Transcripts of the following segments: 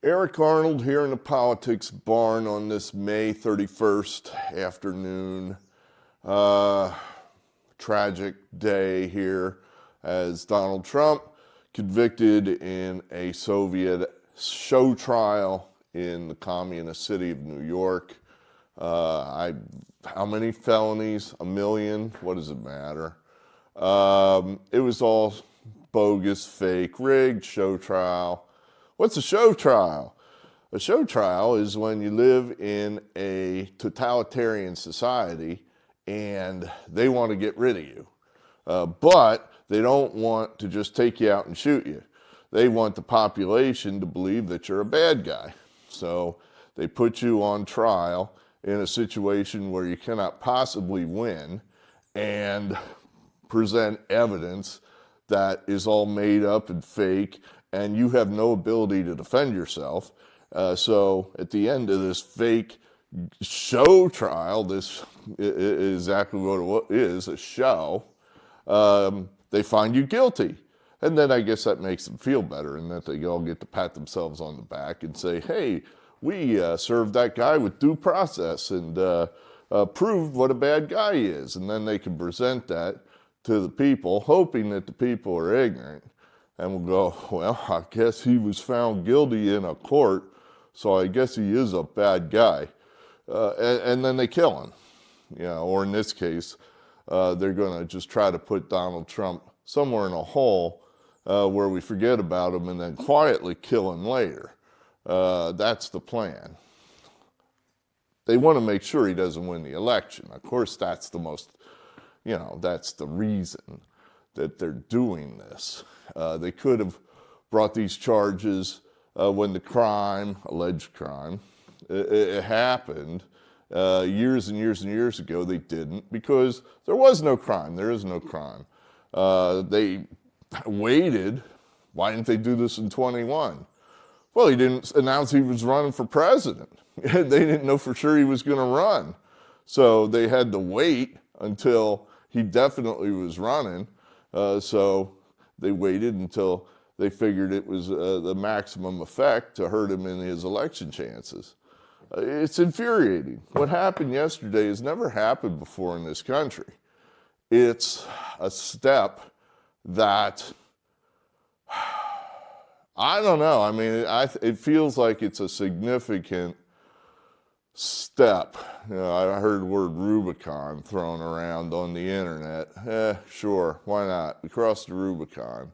Eric Arnold here in the politics barn on this May 31st afternoon. Tragic day here as Donald Trump convicted in a Soviet show trial in the communist city of New York. How many felonies? 1 million? What does it matter? It was all bogus, fake, rigged show trial. What's a show trial? A show trial is when you live in a totalitarian society and they want to get rid of you. But they don't want to just take you out and shoot you. They want the population to believe that you're a bad guy. So they put you on trial in a situation where you cannot possibly win and present evidence that is all made up and fake, and you have no ability to defend yourself. So at the end of this fake show trial, this is exactly what it is, a show, they find you guilty. And then I guess that makes them feel better, and that they all get to pat themselves on the back and say, hey, we served that guy with due process and proved what a bad guy he is. And then they can present that to the people, hoping that the people are ignorant. And we'll go, well, I guess he was found guilty in a court, so I guess he is a bad guy. And then they kill him. Or in this case, they're going to just try to put Donald Trump somewhere in a hole where we forget about him and then quietly kill him later. That's the plan. They want to make sure he doesn't win the election. Of course, that's the most, that's the reason that they're doing this. They could have brought these charges when the crime, alleged crime, it happened years and years and years ago. They didn't, because there was no crime. There is no crime. They waited. Why didn't they do this in 21? Well, he didn't announce he was running for president. They didn't know for sure he was going to run. So they had to wait until he definitely was running. So they waited until they figured it was the maximum effect to hurt him in his election chances. It's infuriating. What happened yesterday has never happened before in this country. It's a step that, I don't know. I mean, it feels like it's a significant step. I heard the word Rubicon thrown around on the internet. Sure, why not? We crossed the Rubicon.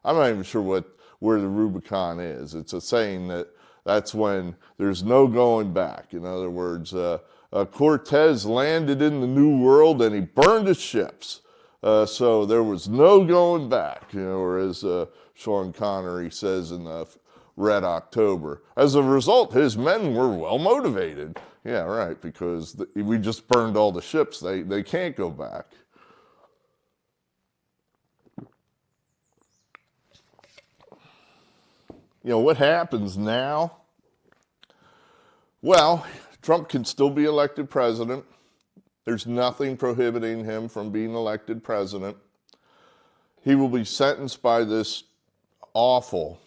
I'm not even sure where the Rubicon is. It's a saying that's when there's no going back. In other words, Cortez landed in the New World and he burned his ships. So there was no going back, or as Sean Connery says in Red October. As a result, his men were well motivated. Yeah, right, because we just burned all the ships. They can't go back. What happens now? Well, Trump can still be elected president. There's nothing prohibiting him from being elected president. He will be sentenced by this awful.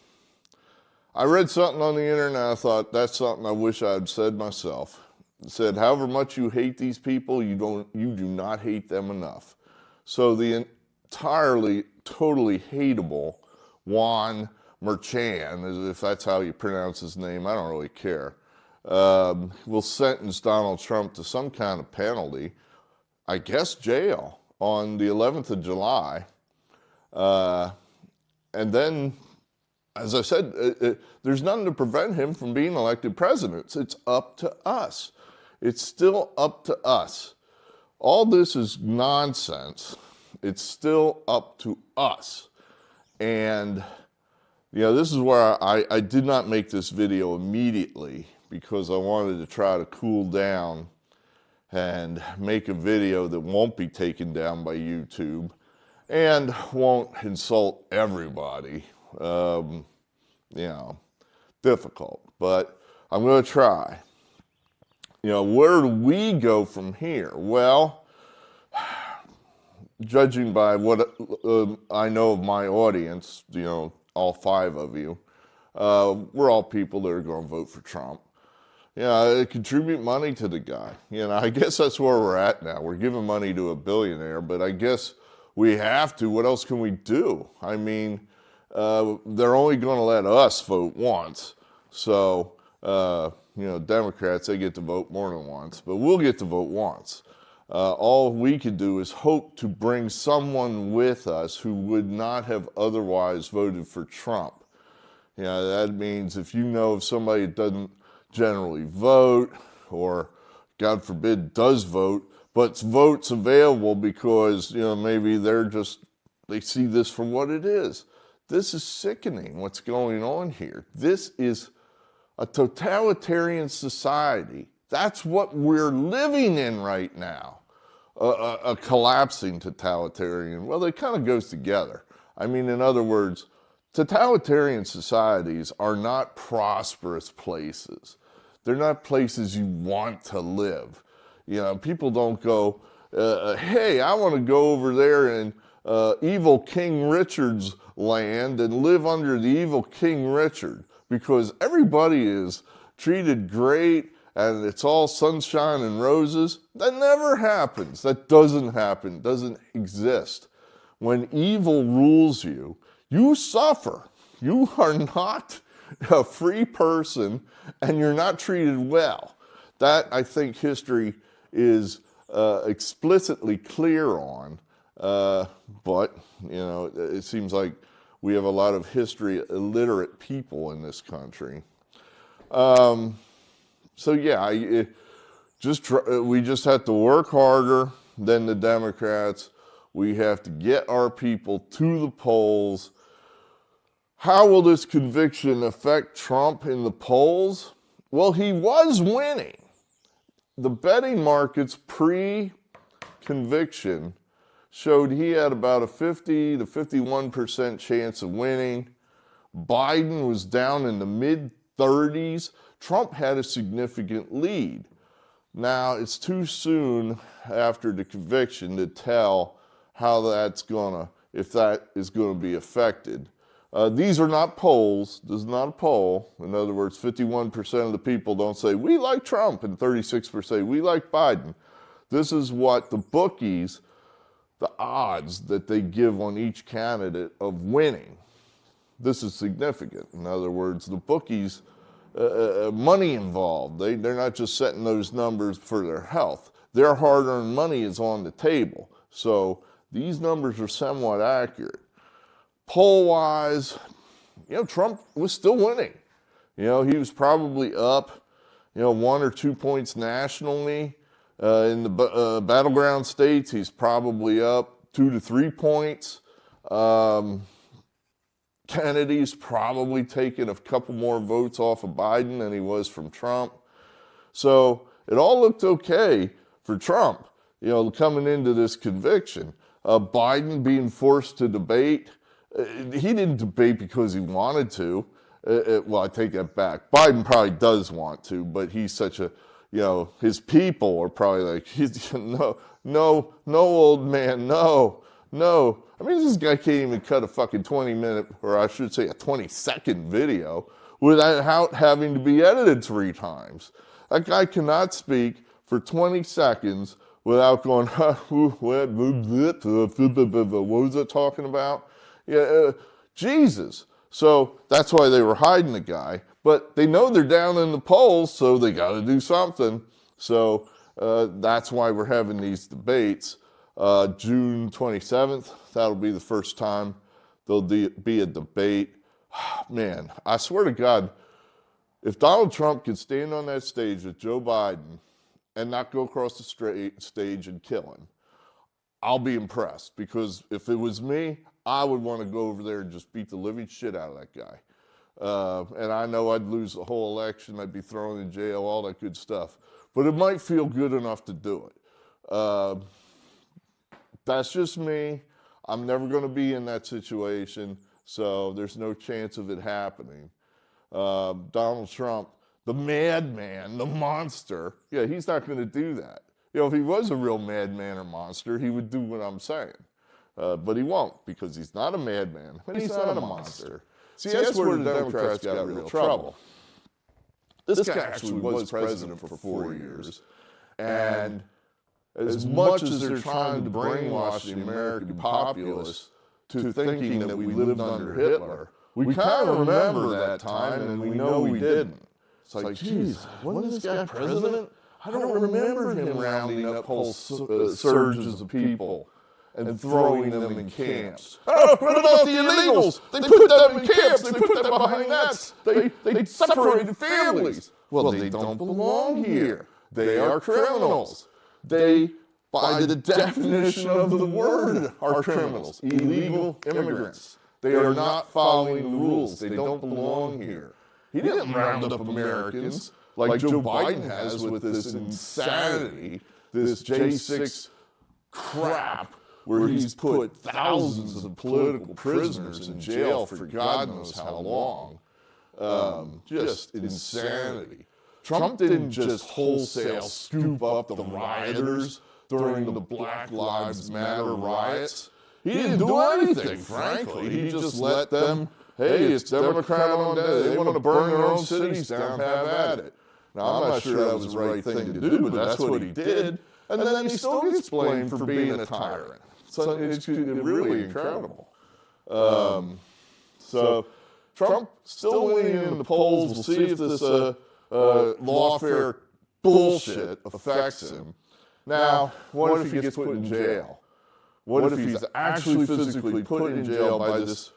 I read something on the internet, I thought, that's something I wish I had said myself. It said, however much you hate these people, you do not hate them enough. So the entirely, totally hateable Juan Merchan, if that's how you pronounce his name, I don't really care, will sentence Donald Trump to some kind of penalty, I guess jail, on the 11th of July. And then, as I said, there's nothing to prevent him from being elected president. It's up to us. It's still up to us. All this is nonsense. It's still up to us. And, this is where I did not make this video immediately because I wanted to try to cool down and make a video that won't be taken down by YouTube and won't insult everybody. Difficult, but I'm going to try. Where do we go from here? Well, judging by what I know of my audience, all 5 of you, we're all people that are going to vote for Trump. Contribute money to the guy. I guess that's where we're at now. We're giving money to a billionaire, but I guess we have to. What else can we do? I mean, they're only going to let us vote once. So, Democrats, they get to vote more than once, but we'll get to vote once. All we could do is hope to bring someone with us who would not have otherwise voted for Trump. That means if you know of somebody that doesn't generally vote, or God forbid does vote, but votes available because, maybe they see this for what it is. This is sickening what's going on here. This is a totalitarian society. That's what we're living in right now. A collapsing totalitarian. Well, it kind of goes together. I mean, in other words, totalitarian societies are not prosperous places. They're not places you want to live. People don't go, hey, I want to go over there in evil King Richard's land and live under the evil King Richard, because everybody is treated great and it's all sunshine and roses. That never happens. That doesn't happen, doesn't exist. When evil rules you, you suffer. You are not a free person and you're not treated well. That, I think, history is explicitly clear on. But, it seems like we have a lot of history illiterate people in this country. We just have to work harder than the Democrats. We have to get our people to the polls. How will this conviction affect Trump in the polls? Well, he was winning. The betting markets pre-conviction showed he had about a 50 to 51% chance of winning. Biden was down in the mid-30s. Trump had a significant lead. Now, it's too soon after the conviction to tell how if that is going to be affected. These are not polls. This is not a poll. In other words, 51% of the people don't say, we like Trump, and 36% say, we like Biden. This is what the bookies, the odds that they give on each candidate of winning. This is significant. In other words, the bookies, money involved. They're not just setting those numbers for their health. Their hard-earned money is on the table. So these numbers are somewhat accurate. Poll-wise, Trump was still winning. He was probably up, 1 or 2 points nationally. In the battleground states, he's probably up 2 to 3 points. Kennedy's probably taken a couple more votes off of Biden than he was from Trump. So it all looked okay for Trump, coming into this conviction. Biden being forced to debate. He didn't debate because he wanted to. Well, I take that back. Biden probably does want to, but he's such a, his people are probably like, no, old man, no. I mean, this guy can't even cut a fucking 20-minute, or I should say a 20-second video without having to be edited 3 times. That guy cannot speak for 20 seconds without going, what was it talking about? Jesus. So that's why they were hiding the guy. But they know they're down in the polls, so they got to do something. So that's why we're having these debates. June 27th, that'll be the first time there'll be a debate. Man, I swear to God, if Donald Trump could stand on that stage with Joe Biden and not go across the stage and kill him, I'll be impressed. Because if it was me, I would want to go over there and just beat the living shit out of that guy. And I know I'd lose the whole election. I'd be thrown in jail, all that good stuff. But it might feel good enough to do it. That's just me. I'm never going to be in that situation, so there's no chance of it happening. Donald Trump, the madman, the monster, he's not going to do that. If he was a real madman or monster, he would do what I'm saying. But he won't, because he's not a madman and he's not a monster. See, that's where the Democrats got in real trouble. This guy actually was president for 4 years, and as much as they're trying to brainwash the American populace to thinking that we lived under Hitler, we kind of remember that time, and we know we didn't. It's like, geez, wasn't this guy president? I don't remember him rounding up whole surges of people and throwing them in camps. Oh, what about the illegals? They put them in camps. They put them behind nets. They separated families. Well, they don't belong here. They are criminals. They, by the definition of the word, are criminals. Illegal immigrants. They are not following the rules. They don't belong here. He didn't round up Americans like Joe Biden has with this insanity, this J6 crap, where he's put thousands of political prisoners in jail for God knows how long. Just insanity. Trump didn't just wholesale scoop up the rioters during the Black Lives Matter riots. He didn't do anything, frankly. He just let them, hey, it's Democrat on day. They want to burn their own cities down, have at it. Now, I'm not sure that was the right thing to do, but that's what he did. And then he still gets blamed for being a tyrant. So it's really incredible. So Trump still winning in the polls. We'll see if this lawfare bullshit affects him. Now, what if he gets put in jail? What if he's actually physically put in jail by this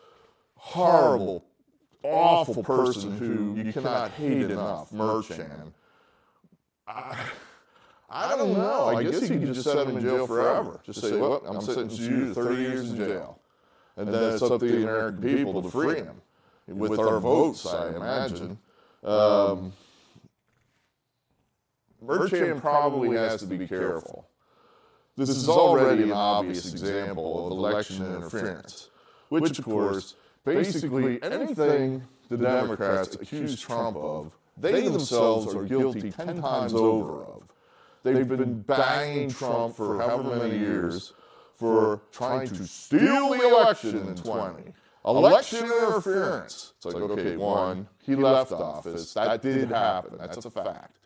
horrible, awful person who you cannot hate enough, Merchan? I don't know. I guess he could just set him in jail forever. Just say, well, I'm sentencing you to 30 years in jail. And then it's up to the American people to free him. With our votes, I imagine. Merchan probably has to be careful. This is already an obvious example of election interference, which, of course, basically anything the Democrats accuse Trump of, they themselves are guilty 10 times over of. They've been banging Trump for however many years for trying to steal the election in 20. Election interference. It's like, okay, one, he left office. That did happen. That's a fact.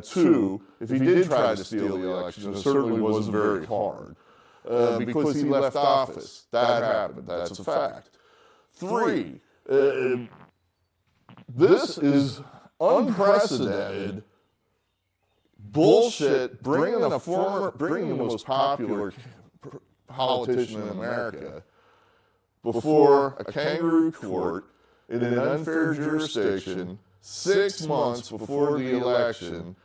Two, if he did try to steal the election, it certainly wasn't very hard. Because he left office. That happened. That's a fact. Three, this is unprecedented bullshit, bringing the most popular politician in America before a kangaroo court in an unfair jurisdiction 6 months before the election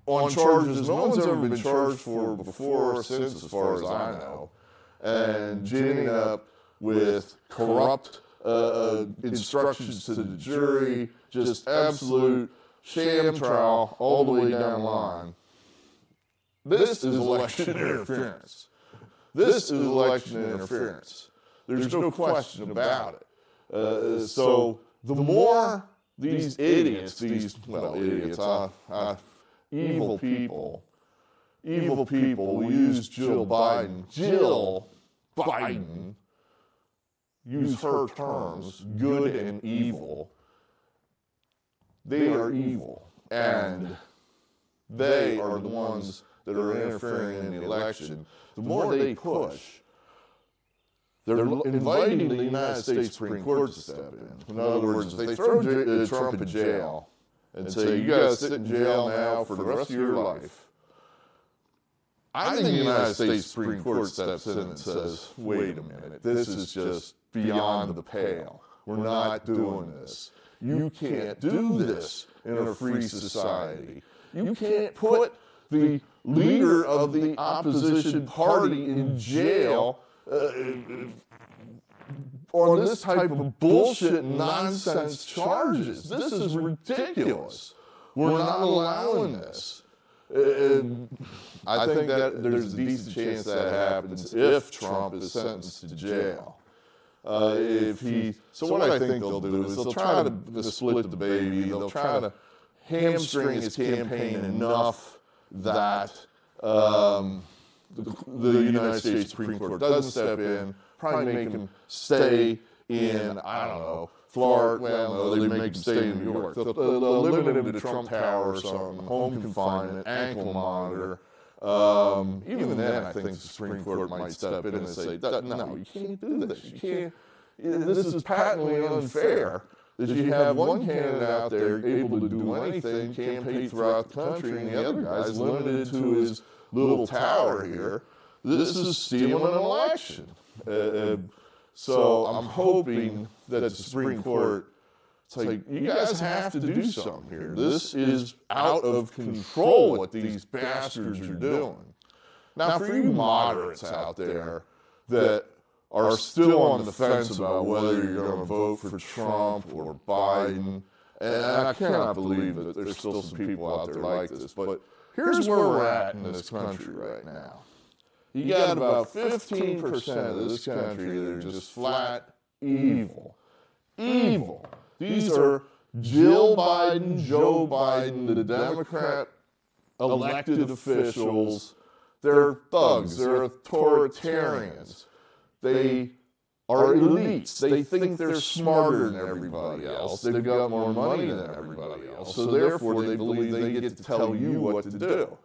on charges no one's ever been charged for before or since, as far as I know, and ginning up with corrupt instructions to the jury, just absolute sham trial all the way down the line. This is election interference. This is election interference. There's no question about it. So the more these idiots, evil people will use Jill Biden, use her terms, good and evil. They are evil, and they are the ones that are interfering in the election. The more they push, they're inviting the United States Supreme Court to step in. In other words, if they throw Trump in jail and say, you got to sit in jail now for the rest of your life, I think the United States Supreme Court steps in and says, wait a minute, this is just beyond the pale. We're not doing this. You can't do this in a free society. You can't put the leader of the opposition party in jail on this type of bullshit nonsense charges. This is ridiculous. We're not allowing this. I think that there's a decent chance that happens if Trump is sentenced to jail. So what I think they'll do is they'll try to split the baby. They'll try to hamstring his campaign enough that the United States Supreme Court doesn't step in, probably make him stay in, I don't know, Florida, well, no, they make him stay in New York. They'll limit him to Trump Tower or something, home confinement, ankle monitor. Even then, I think the Supreme Court might step in and say, no, you can't do this. You can't. This is patently unfair that you have one candidate out there able to do anything, campaign throughout the country, and the other guy's limited to his little tower here. This is stealing an election. So I'm hoping that the Supreme Court, it's like, you guys have to do something here. This is out of control what these bastards are doing. Now, for you moderates out there that are still on the fence about whether you're going to vote for Trump or Biden, and I cannot believe that there's still some people out there like this, but here's where we're at in this country right now. You got about 15% of this country that are just flat evil. Evil. These are Jill Biden, Joe Biden, the Democrat elected officials. They're thugs. They're authoritarians. They are elites. They think they're smarter than everybody else. They've got more money than everybody else. So therefore, they believe they get to tell you what to do.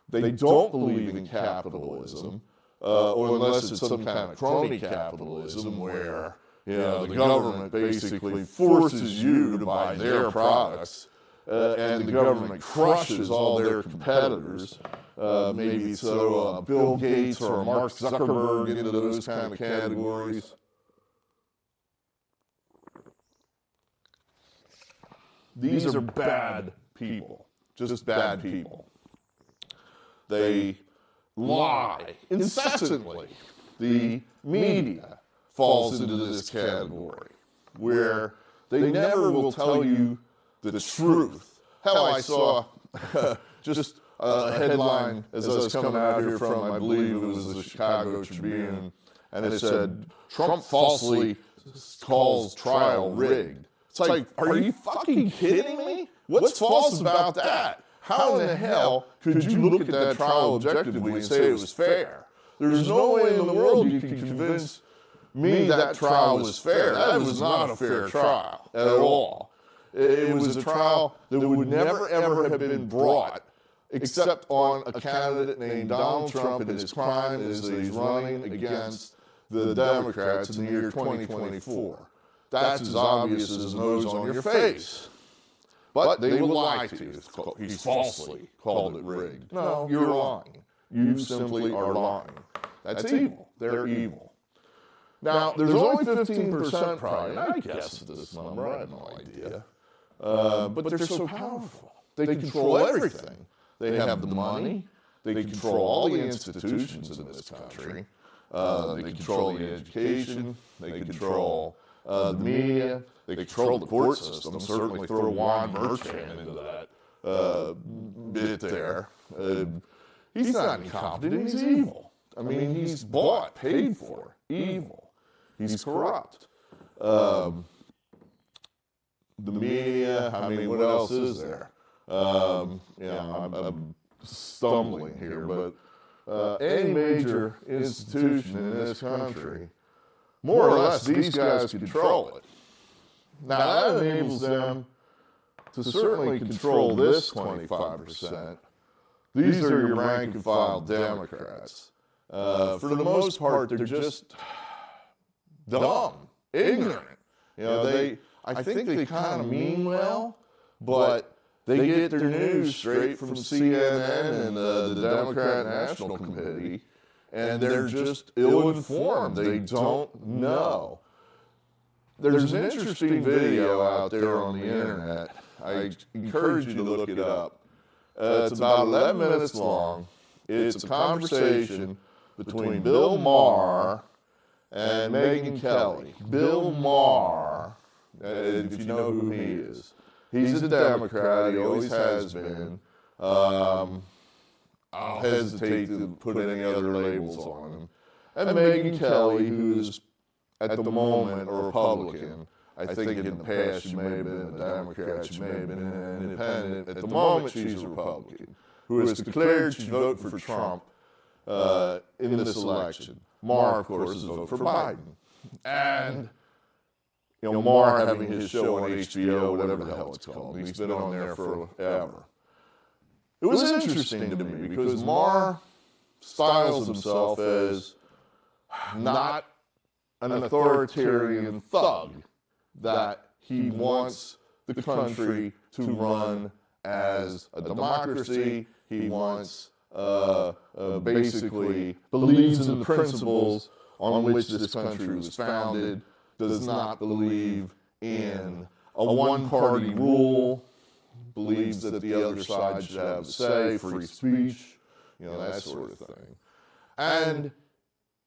They don't believe in capitalism, or unless it's some kind of crony capitalism where the government basically forces you to buy their products, and the government crushes all their competitors. Maybe throw Bill Gates or Mark Zuckerberg into those kind of categories. These are bad people, just bad people. They lie incessantly. The media falls into this category where they never will tell you the truth. Hell, I saw just a headline as I was coming out here from, I believe it was the Chicago Tribune, and it said, Trump falsely calls trial rigged. It's like, are you fucking kidding me? What's false about that? How in the hell could you look at that trial objectively and say it was fair? There's no way in the world you can convince me that trial was fair. That was not a fair trial at all. It was a trial that would never ever have been brought except on a candidate named Donald Trump, and his crime is that he's running against the Democrats in the year 2024. That's as obvious as the nose on your face. But they will lie to you. He's falsely called it rigged. No, you're lying. You simply are lying. That's evil. They're evil. Now, there's only 15% probably, and I guess at this number, I have no idea. But they're so powerful. They control everything. They have the money. They control all the institutions in this country. They control the education. They control the media. They control the court system. Certainly throw Juan Merchan into that bit there. He's not incompetent. He's evil. I mean, he's bought, paid for, evil. He's corrupt. The media, I mean, what else is there? I'm stumbling here, but any major institution in this country, more or less, these guys control it. Now, that enables them to certainly control this 25%. These are your rank and file Democrats. For the most part, they're just dumb, ignorant. I think they kind of mean well, but they get their news straight from CNN and the Democrat National Committee, and they're just ill-informed. They don't know. There's an interesting video out there on the internet. I encourage you to look it up. It's about 11 minutes long. It's a conversation between Bill Maher and Megyn Kelly. Bill Maher, if you know who he is, he's a Democrat. He always has been. I'll hesitate to put any other labels on him. And Megyn Kelly, who's at the moment a Republican. I think in the past she may have been a Democrat, she may have been an independent. At the moment she's a Republican, who has declared she'd vote for Trump in this election. Maher, of course, is vote for Biden. And Maher having his show on HBO, whatever the hell it's called. He's been on there forever. It was interesting to me because Maher styles himself as not an authoritarian thug, that he wants the country to run as a democracy. He wants, basically, believes in the principles on which this country was founded, does not believe in a one-party rule, believes that the other side should have a say, free speech, that sort of thing. And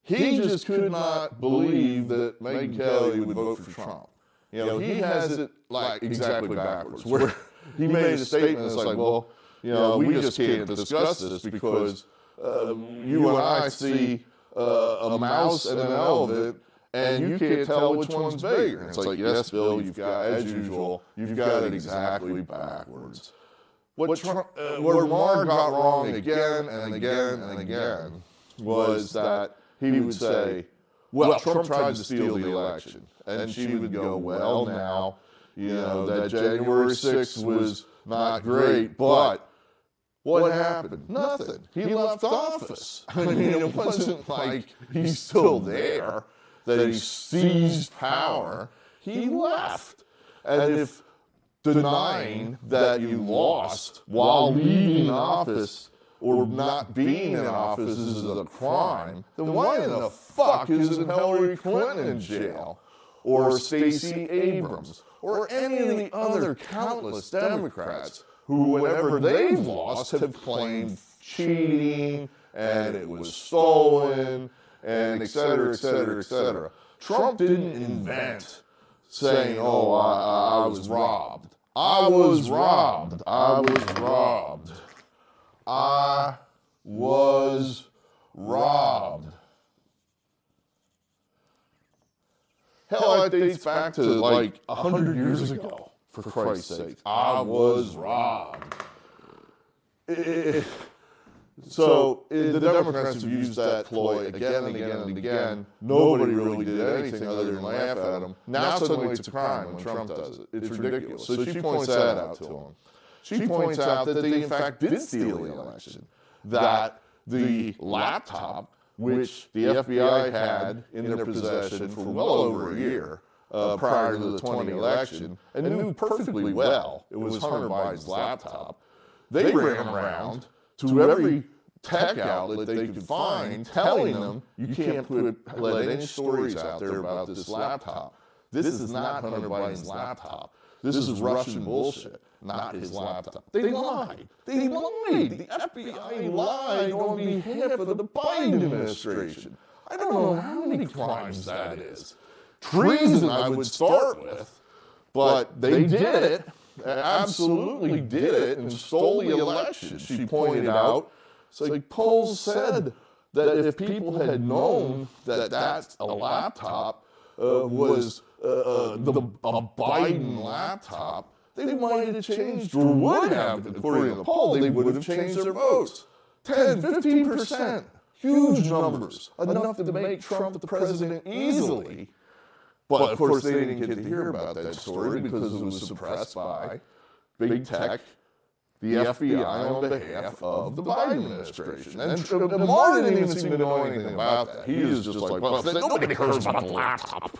he just could not believe that Megyn Kelly would vote for Trump. He has it like exactly backwards, where he made a statement that's like, well, we just can't discuss this because you and I see a mouse and an elephant, and you can't tell which one's bigger. And it's like, yes, Bill, you've got, as usual, you've got it exactly backwards. Where Maher got wrong again and again and again was that he would say, well, Trump tried to steal the election. And she would go, well, now, that January 6th was not great, but what happened? Nothing. He left office. I mean, it wasn't like he's still there, that he seized power. He left. And if denying that you lost while leaving office or not being in office is a crime, then why in the fuck isn't Hillary Clinton in jail? Or Stacey Abrams? Or any of the other countless Democrats who, whenever they've lost, have claimed cheating, and it was stolen, and et cetera, et cetera, et cetera. Trump didn't invent saying, oh, I was robbed. I was robbed. I was robbed. I was robbed. Hell, that dates back to like 100 years ago, for Christ's sake. I was robbed. So the Democrats have used that ploy again and again and again. Nobody really did anything other than laugh at him. Now suddenly it's a crime when Trump does it. It's ridiculous. So she points that out to him. She points out that they in fact did steal the election. That the laptop, which the FBI had in their possession for well over a year prior to the 2020 election, and knew perfectly well it was Hunter Biden's laptop, they ran around to every tech outlet they could find, telling them, you can't let any stories out there about this laptop. This is not Hunter Biden's laptop. This is Russian bullshit, not his laptop. They lied. They lied. The FBI lied on behalf of the Biden administration. I don't know how many crimes that is. Treason I would start with, but they did it. Absolutely did it and stole the election. She pointed out, it's like polls said that if people had known that that's a laptop was a Biden laptop, they might have changed, or would have, according to the poll, they would have changed their votes. 10, 15%, huge numbers, enough to make Trump the president easily. But of course they didn't get to hear about that story because it was suppressed by big tech, the FBI on behalf of the Biden administration. And Maher didn't even seem to know anything about that. He was just like, well, nobody cares about the laptop.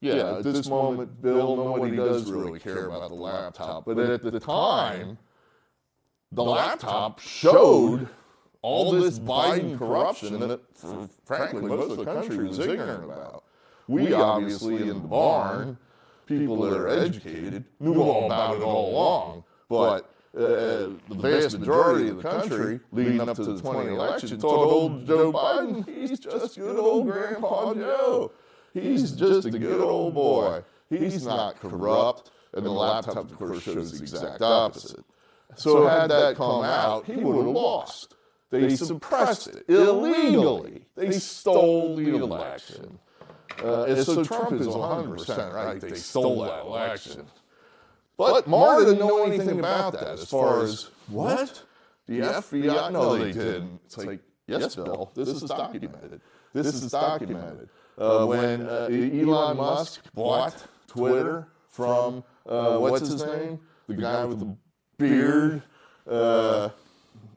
Yeah, at this moment, Bill, nobody does really care about the laptop. But at the time, the laptop showed all this Biden corruption that, frankly, most of the country was ignorant about. We obviously, in the barn, people that are educated, knew all about it all along. But the vast majority of the country, leading up to the 2020 election, thought old Joe Biden, he's just good old Grandpa Joe. He's just a good old boy. He's not corrupt. And the laptop, of course, shows the exact opposite. So had that come out, he would have lost. They suppressed it illegally. They stole the election. And so Trump is 100% right. They stole that election. But Maher didn't know anything about that as far as, what? The FBI? No, they didn't. It's like, yes, Bill, this is documented. This is documented. When Elon Musk bought Twitter from, what's his name? The guy with the beard.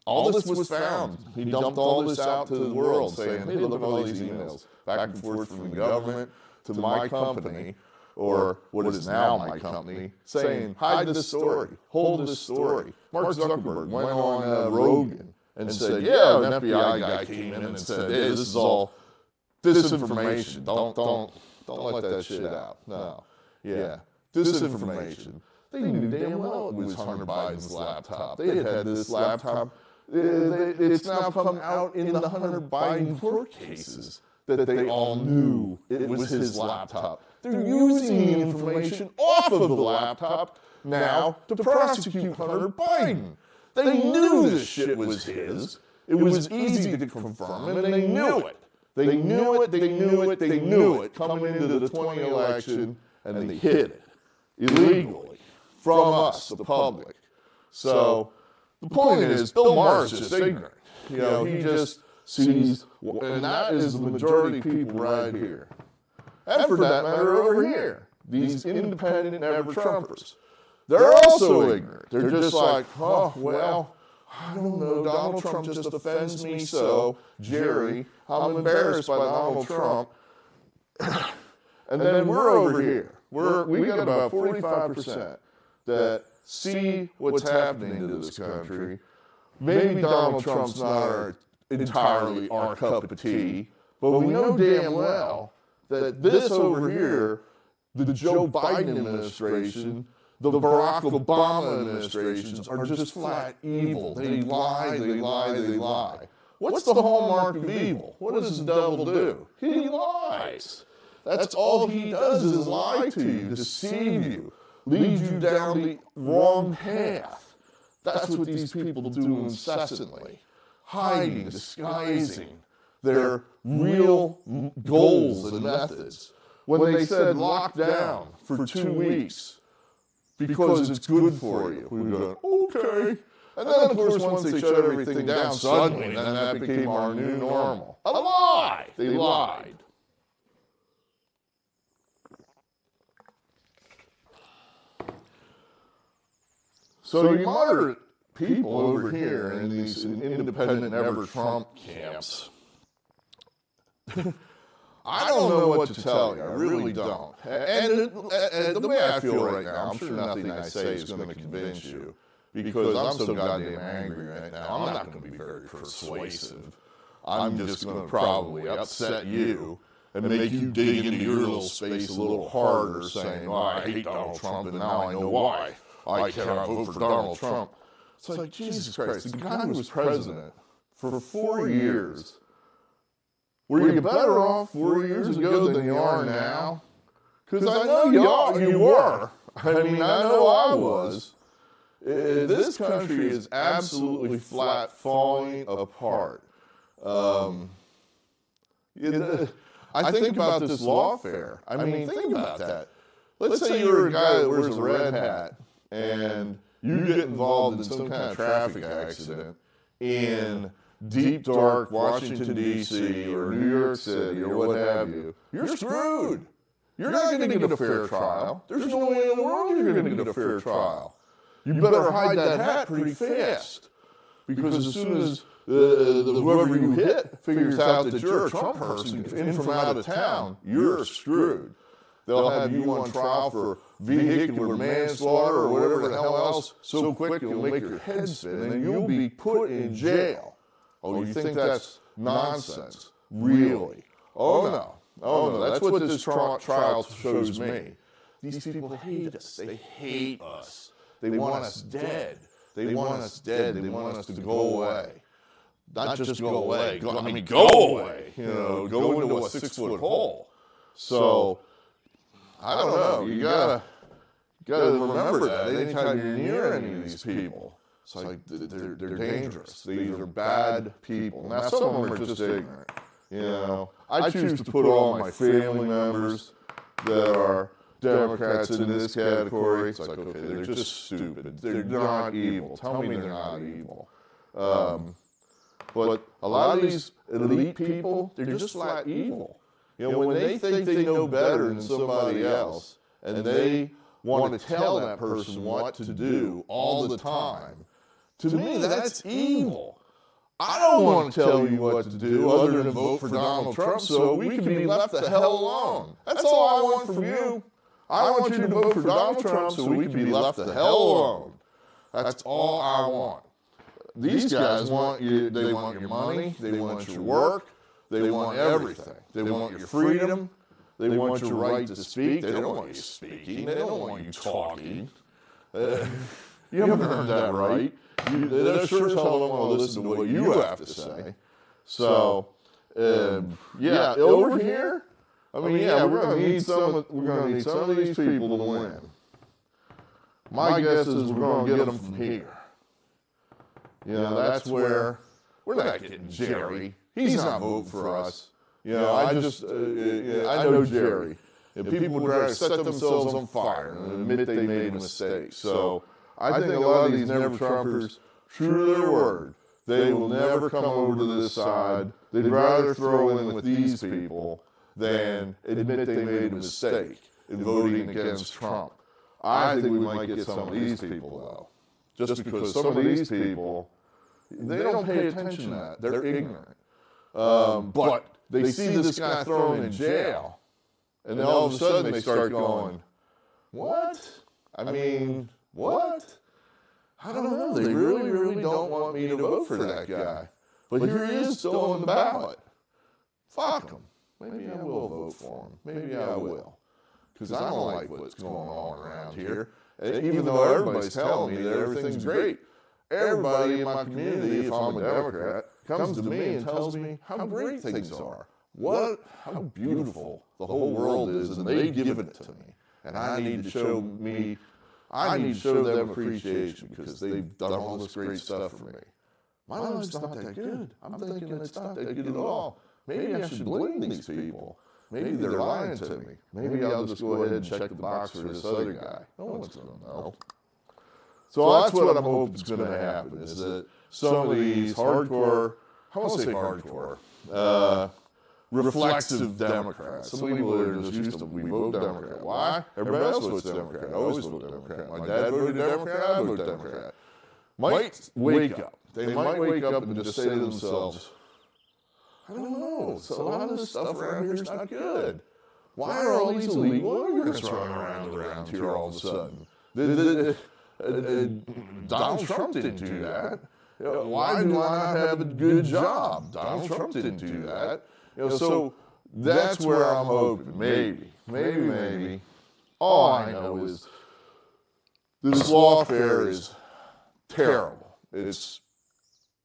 All this was found. He dumped all this out to the world saying, hey, look at all these emails back and forth from the government to my company, or what is now my company, saying, hide this story, hold this story. Mark Zuckerberg went on Rogan and said, yeah, an FBI guy came in and said, hey, this is all disinformation. Don't let that shit out. No. Yeah. Disinformation. They knew damn well it was Hunter Biden's laptop. They had this laptop. It's now come out in the Hunter Biden court cases that they all knew it was his laptop. They're using the information off of the laptop now to prosecute Hunter Biden. They knew this shit was his. It was easy to confirm, and they knew it. They knew it, they knew it, they knew it coming into the 2020 election, and they hid it illegally from us, the public. So the point is, Bill Maher's just ignorant. You know, he just sees, and that is the majority of people right here. And for that matter, over here, these independent never-Trumpers. They're also ignorant. They're just like, oh, well, I don't know, Donald Trump just offends me so, Jerry, I'm embarrassed by Donald Trump. And then we're over here. We got about 45% that see what's happening to this country. Maybe Donald Trump's not entirely our cup of tea, but we know damn well that this over here, the Joe Biden administration, the Barack Obama administrations are just flat evil. They lie, they lie, they lie. What's the hallmark of evil? What does the devil do? He lies. That's all he does is lie to you, deceive you, lead you down the wrong path. That's what these people do incessantly. Hiding, disguising their real goals and methods. When they said lock down for 2 weeks because it's good for you, we go, okay. And then, of course, once they shut everything down, suddenly, then that became our new normal. A lie! They lied. So you moderate people over here in these independent never-Trump camps, I don't know what to tell you. I really don't. And the way I feel right now, I'm sure nothing I say is going to convince you, because I'm so goddamn angry right now. I'm not going to be very persuasive. I'm just going to probably upset you and make you dig into your little space a little harder, saying, oh, I hate Donald Trump, and now I know why. I cannot vote for Donald Trump. It's like, Jesus Christ, the guy who was president for 4 years. Were you better off 4 years ago than you are now? Because I know you were. I mean, I know I was. This country is absolutely flat falling apart. I think about this lawfare. I mean, think about that. Let's say you're a guy that wears a red hat and you get involved in some kind of traffic accident in deep, dark Washington, D.C. or New York City or what have you. You're screwed. You're not going to get a fair trial. There's no way in the world you're going to get a fair trial. You better hide that hat pretty fast, because as soon as whoever you hit figures out that you're a Trump person in from out of town, you're screwed. They'll have you on trial for vehicular manslaughter or whatever the hell else so quick you'll make your head spin and you'll be put in jail. Oh, you think that's nonsense? Really? Oh, no. Oh, no. That's what this trial shows me. These people hate us. They hate us. They want us dead. They want us dead. They want us to go away. Not just go away. Go away. You know, go into a 6-foot hole. So, I don't know. You gotta remember that anytime you're near any of these people. It's like they're dangerous. These are bad people. Now, some of them are just ignorant. You know, I choose to put all my family members that are Democrats in this category. It's like, okay, they're just stupid. They're not evil. Tell me they're not evil. But a lot of these elite people, they're just flat evil. You know, when they think they know better than somebody else, and they want to tell that person what to do all the time, to me, that's evil. I don't want to tell you what to do other than vote for Donald Trump so we can be left the hell alone. That's all I want from you. I want you to vote for Donald Trump so we can be left the hell alone. That's all I want. These guys want you, they want your money, they want your work, they want everything. They want your freedom, they want your right to speak. They don't want you speaking, they don't want you talking. You haven't heard that right. They sure as hell don't want to listen to what you have to say. So, yeah, over here, I mean, yeah, we're going to need some of these people to win. My guess is we're going to get them from here. You know, that's where we're not getting Jerry. He's not voting for us. You know, I know Jerry. And people would rather set themselves on fire and admit they made a mistake. So I think a lot of these never-Trumpers, true to their word, they will never come over to this side. They'd rather throw in with these people than admit they made a mistake in voting against Trump. I think we might get some of these people, though. Just because some of these people, they don't pay attention to that. They're ignorant. But they see this guy thrown in jail, and then all of a sudden they start going, what? I mean, what? I don't know. They really, really don't want me to vote for that guy. But here he is still on the ballot. Fuck him. Maybe I will vote for him. Maybe I will. Because I don't like what's going on around here. And even though everybody's telling me that everything's great, everybody in my community, if I'm a Democrat, comes to me and tells me how great things are. How beautiful the whole world is, and they give it to me. And I need to show them appreciation because they've done all this great stuff for me. My life's not that good. I'm thinking it's not that good at all. Maybe I should blame these people. Maybe they're lying to me. Maybe I'll just go ahead and check the box for this other guy. No one's going to know. So that's what I'm hoping is going to happen, is that some of these hardcore, I won't say hardcore, reflexive Democrats. Some people are just used to, we vote Democrat. Why? Everybody else votes Democrat. I always vote Democrat. My dad voted Democrat, I vote Democrat. Might wake up. They might wake up and just say to themselves, I don't know, so a lot of this stuff around here is not good. Why are all these illegal immigrants running around here all of a sudden? Donald Trump didn't do that. Why do I not have a good job? Donald Trump didn't do that. So that's where I'm hoping. Maybe. All I know is this lawfare is terrible. It's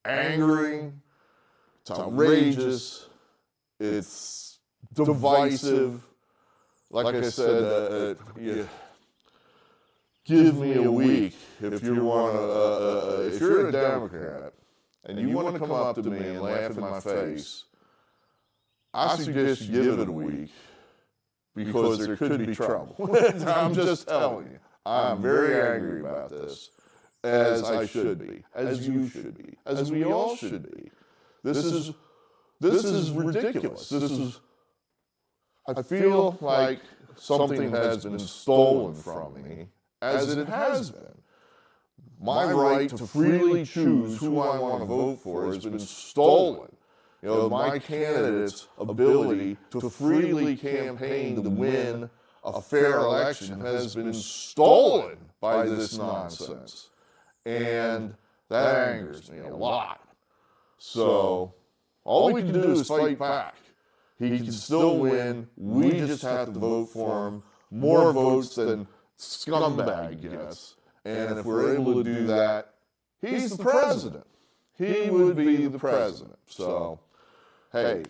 angering. It's outrageous. It's divisive. Like I said, give me a week if you're a Democrat and you want to come up to me and laugh in my face. I suggest you give it a week because there could be trouble. I'm just telling you. I'm very angry about this, as I should be, as you should be, as we all should be. This is ridiculous. I feel like something has been stolen from me, as it has been. My right to freely choose who I want to vote for has been stolen. My candidate's ability to freely campaign to win a fair election has been stolen by this nonsense. And that angers me a lot. So, all we can do is fight back. He can still win. We just have to vote for him. More votes than scumbag gets. And if we're able to do that, he's the president. He would be the president. So, hey,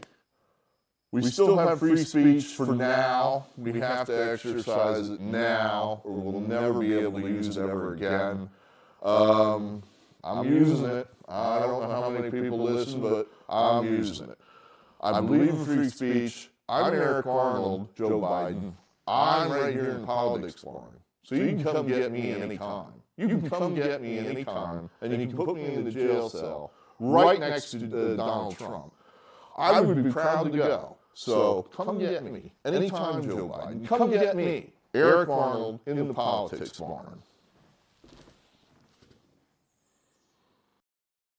we still have free speech for now. We have to exercise it now, or we'll never be able to use it ever again. I'm using it. I don't know how many people listen, but I'm using it. I believe in free speech. I'm Eric Arnold, Joe Biden. I'm right here in Politics Barn. So you can come get me anytime. You can come get me anytime, and you can put me in the jail cell right next to Donald Trump. I would be proud to go. So come get me anytime, Joe Biden. Come get me. Eric Arnold in the Politics Barn.